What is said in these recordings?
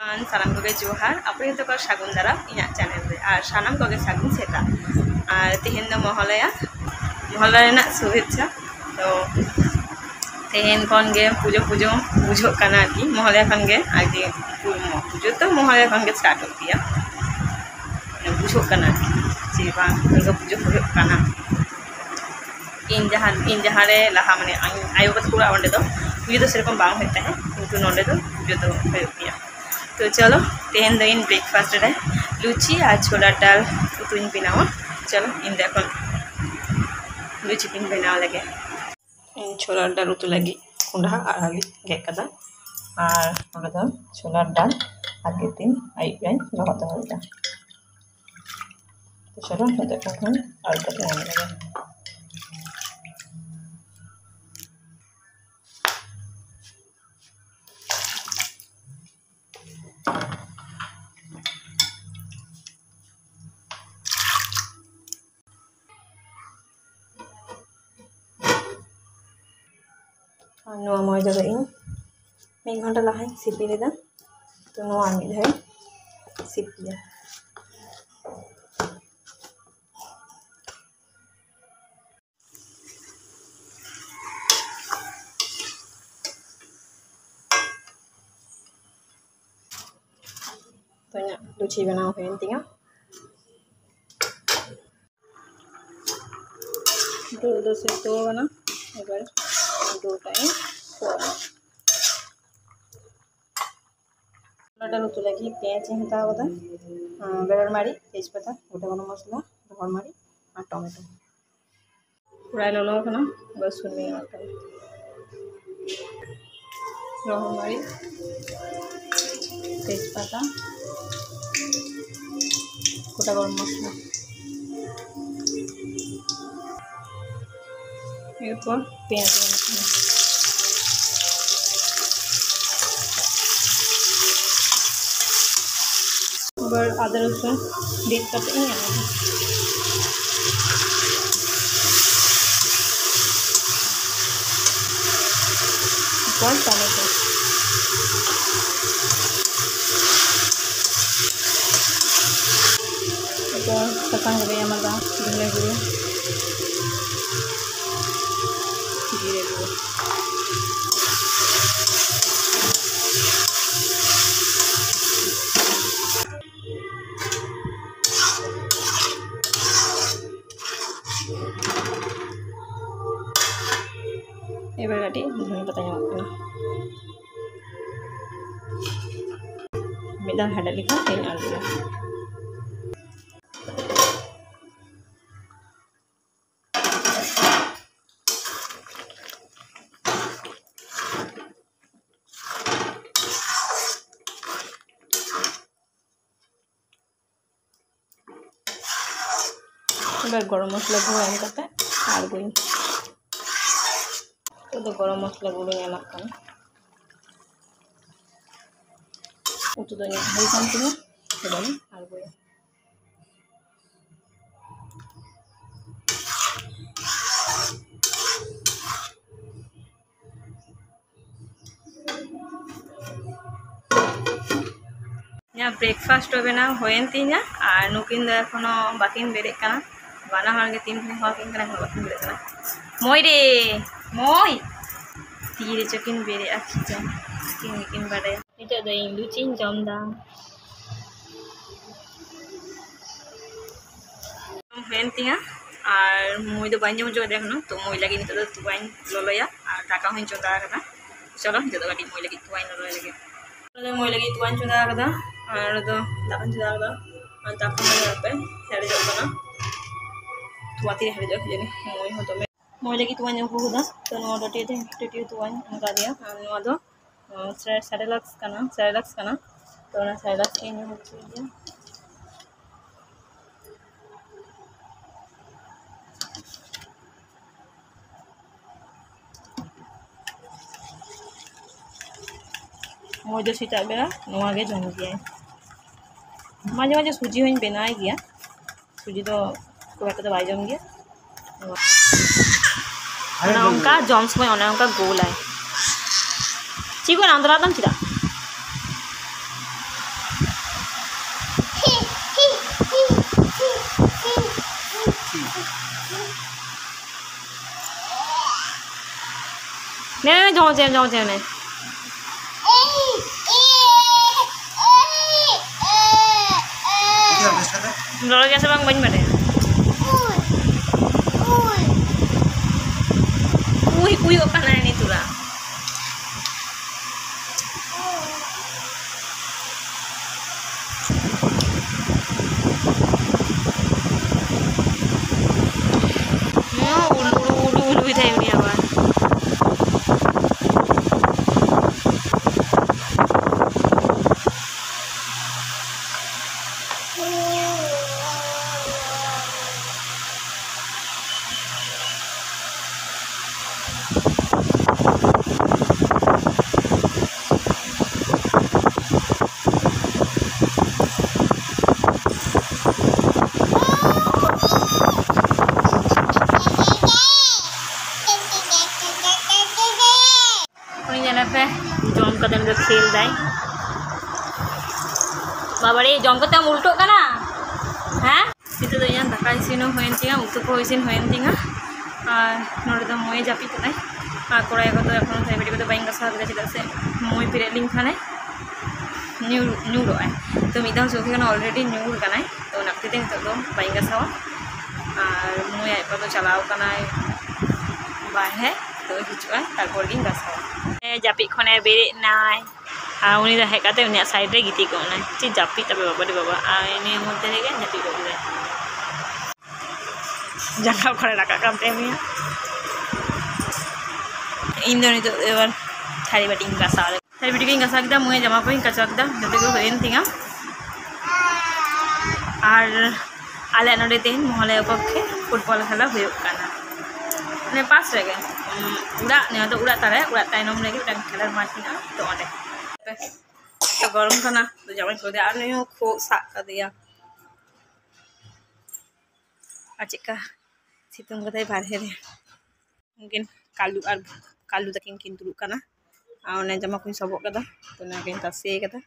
सानाम को जोहार आपे तो को सागुन दारा इना चैनल रे और सानाम को सागुन सेता और तेहेन दो महलया महलया शुभेच्छा तो तेहेन खन गे पुजो पुजो बुझो काना की महलया खन गे आगे पुजो तो महलया खन गे स्टार्ट होती है बुझो काना ची बांग पुजो हो काना इन जहाँ रे लहा माने आयो बतकुड़ा ओंडे दो पुजो तो सेरकम बांग होता है किंतु नोंडे दो पुजो तो होती है। तो चलो तेहन दिन ब्रेकफास्ट रे लुची और छोला डाल उतुन बनावा चलो इन देखो लुची किन बनाव लगे इन छोला डाल उतु लगी कुंडा और आलू गेकदा और दो छोला डाल आगे दिन आइबेन लहत होता तो चलो देखो और कते लगे नवा मोय जगह इन 1 घंटा लहा सिपी लेदा तो नवा मिद है सिपिया तो nya luci बनाओ है इंतिया दो से तो बना এবার দুটাই ডাল উতু লাগি পেঁয়াজ হেতা বদা বেরর মারি তেজপাতা গোটা গরম মশলা গরম মারি আর টমেটো পুরাই ললো কেন বস শুনবি আমাকে গরম মারি তেজপাতা গোটা গরম মশলা এরপর পেঁয়াজ এবার আদা রসুন বেট কাটে নিয়ে আনবো এরপর টমেটো এরপর সাসাং হবে আমরা ধনে গুঁড়ো জিরে গুঁড়ো এবার কাটি ধনে পাতা nyamuk kena medang hada lika ini alu এবার গরম মশলা গুঁড়ো এম করতে আর গুঁড়ি तो गरम मसला गुड़ो एमक उतु तो हरी कान तीन और गए ब्रेकफास्ट बना होन तीना और नुकिन एखोनो बाकिन बेरेक बाना हर गे 3 दिन हकिन बाकिन बेरेक মই रे মই तीरे चकिन बेरे आखिजन किन बारे नितो द लुचिन जमदा हेंतिया और মই दो बाइन जो देखनो तो মই लगी नितो द तुवाइन ललया और टाका हइन चंदा कदा चलो नितो द गाटी মই लगी तुवाइन ललया लगे तो মই लगी तुवाइन चंदा कदा और दो दाकन चंदा कदा और ताका मैं पे हेड जो कना तुवाती हेड जो जनी মই हतो মই लगी तुवाइन को हुदा तो नो डटी तुवाइन उनका दिया नो दो सेरेलक्स कना तो ना सेरेलक्स के नो होची दिया মই जो सीता बेला नोआ गे जम गया माजे माजे सूजी होइन बनाई गया सूजी तो को एक तो बाई जम गया उनका जम समय उनका गोल है चिको नाम तो रातम चिरा Nene jom ne. Lolo biasa bang banyak mana? Uy apa nah ini tuh lah. Ulu itu ini apa? जम कदम जो खेल दाई बाबा रे जम कते उल्टो कना हैं सिते तो यहाँ दाका इसिनो होयन तिंगा उतु को इसिन होयन तिंगा और नोडे तो मोय जापी कनाय और कोड़ाय को तो एखन फेबिटी को तो बाइंग गसा गले चिदा से मोय पिरे लिंग खाने न्यूरो है तो मिदां सोफी कना ऑलरेडी न्यूर कनाय तो नक्ति ते तो बाइंग गसावा और मोय आइपा तो चलाव कनाय बाहे तो हिजुआ तारपर गिन गसावा जापी खने बेरे नाय उनी दा हेकाते उनी साइड रे गिती को ना ची जापी तबे बाबा रे बाबा इनी मध्य रे जापी को दे जंगा खरे राका काम ते मिया इन दोनी तो एबार थारी बाटी गसा थारी बाटी को गसा किदा मुए जमा को कचा किदा जते को होयन तिंगा और आले नडे तेन मोहले पक्षे फुटबॉल खेला हुयो काना ने पास रेगे उड़ा ने तो उड़ा तारे उड़ा ताइनम लेके उड़ा खेलर माठ ना तो ओंडे तो गरम खाना तो जामाई को दे आर ने खो सा का दिया आचिका सितुंग कथाय बारहे रे मungkin कालू तकिन किन दुरुक काना आ ने जमा को सबक कदा तो ने किन तासे कदा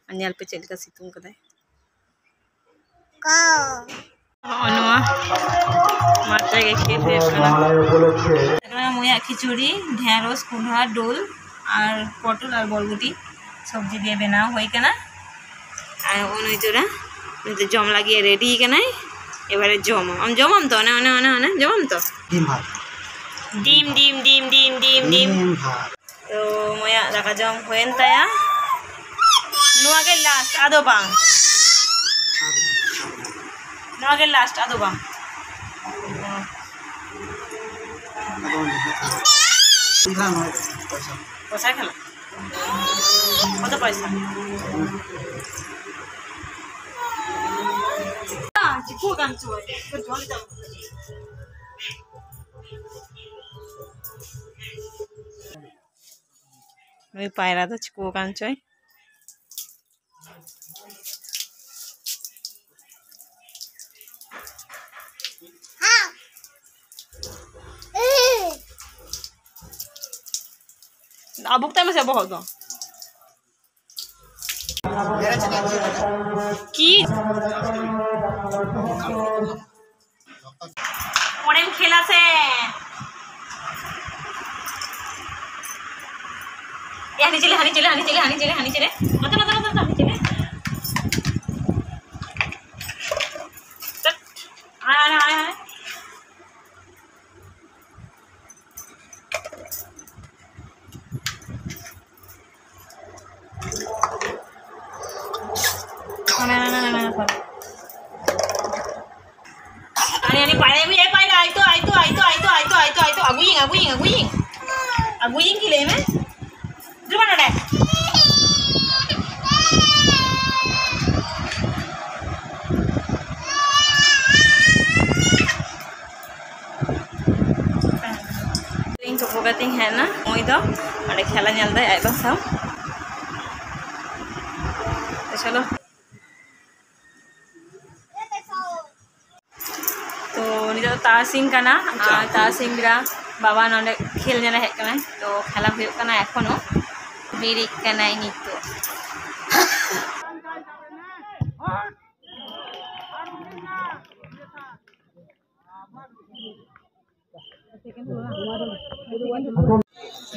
अन्याल पे चलका सितुंग कदाय का अनुआ मात्रा के खेल है एकरा मोया खिचुड़ी ढेरोस कुंडा डोल और पटल और बलगुटी सब्जी दिए बनाओ होई कना आ ओनई तोरा तो जम लागिए रेडी कनाय एबारे जम हम जमम तो ना जमम तो डिम तो मोया दाका जम होयन ताया नुआ के लास्ट आदो बांग नगे लास्ट आदो बा पैसा खेला कत पैसा चिकू गान चोय तो जल जाओ मैं पायरा तो चिकू गान चोय abuk tay masih bohong dong ki orang khela se ya hani chile mata hani chile ay Ani pai mi ai pai ai to aguing kile me Juma na deh ring coba kating है ना मोई दो अरे खेला nyalda ai basam तो चलो तो नितो तारसिंग काना तारसिंग बिरा बाबा नोंडे खेल नेला हेज काना तो खेला हुयो काना एखोनो बिरी काना नितो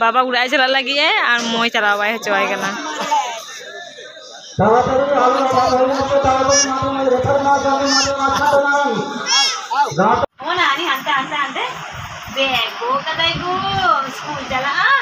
बाबा उड़ाए चला लगी है और मोय चलावा है चवाई करना ओ नानी हंते हंते हंते बेगो कदाई गो स्कूल चला